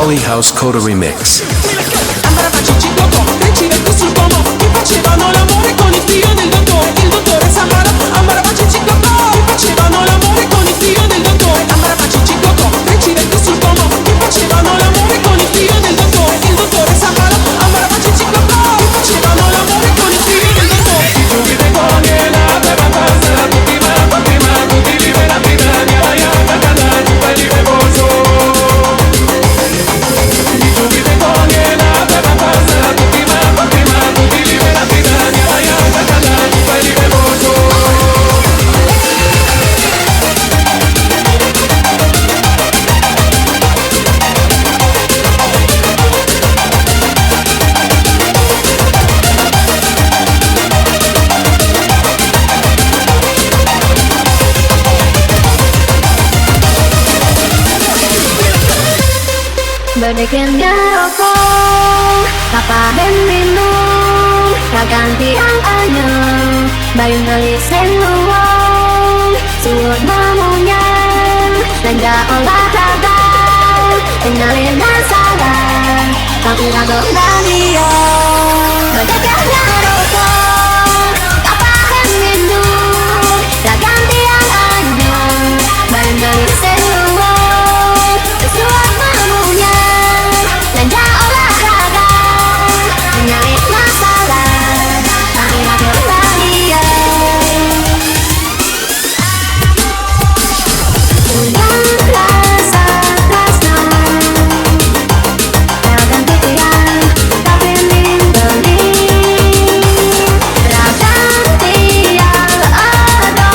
Bali House Kota Remix. Andare a farci ciclocò, trencivetti sul pomo, mi facevano l'amore con il figlio del dottore Samara. Andare a farci ciclocò, mi facevano l'amore con il figlio del dottore. Andare a farci ciclocò, trencivetti sul pomo, mi facevano l'amore con il figlio del dottore Samara. Andare a farci ciclocò, mi facevano l'amore con il figlio del dottore. Subito con la beva passa, tutti liberati da mia vaiata, canale, tu vai liberoso. Bedikin ngeroko, kapahin minum, ganti ang anyang, bayang naliseng luwang, suot mamunya, nanda olahraga, tinggalin masalah, tapi ragok dia. Bedikin ngeroko, kapahin minum, ganti ang anyang, bayang naliseng luwang, suot mamunya. Nanda olahraga, tinggalin masalah, tapi ragok dia. Ulang rasa tresna, ragam pikiran, tapi beli. Ragam tiang ada,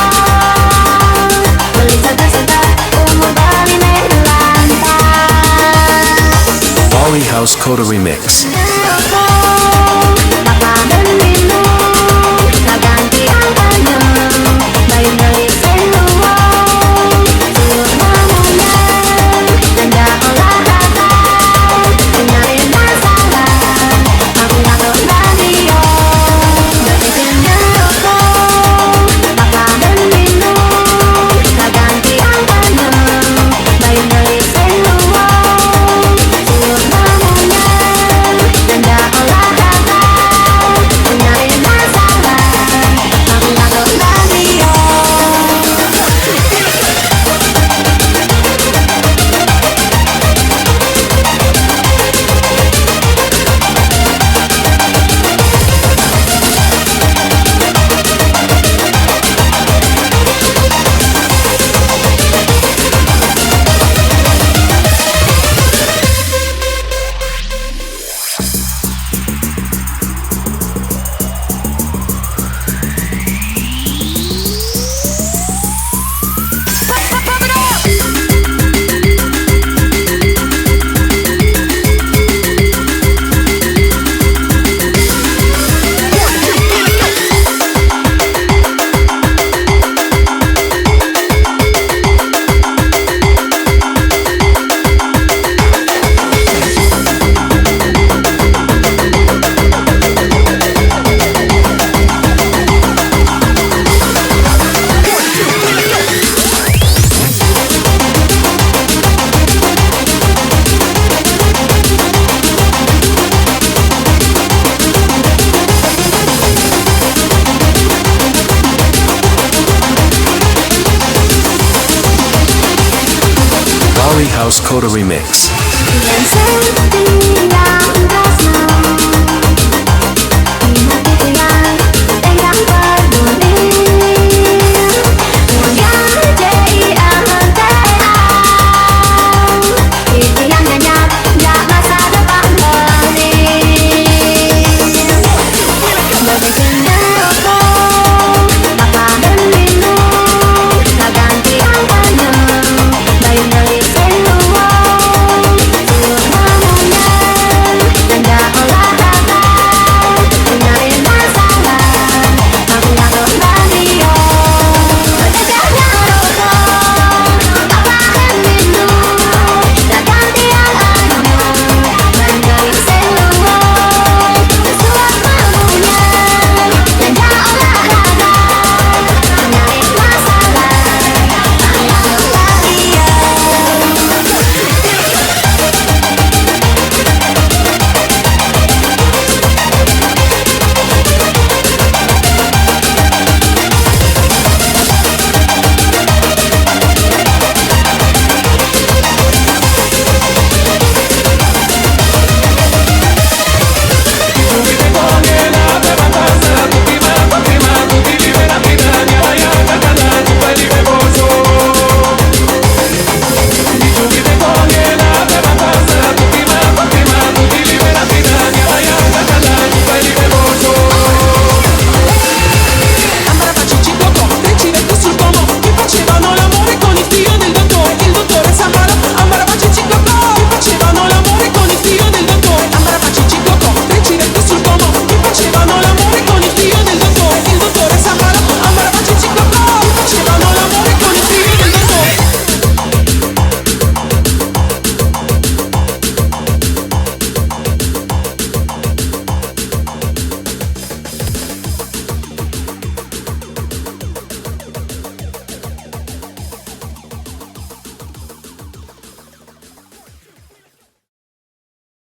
beli satu-satu, umur Bali melantar. Bali House Kota Remix. Bali House Kota Remix.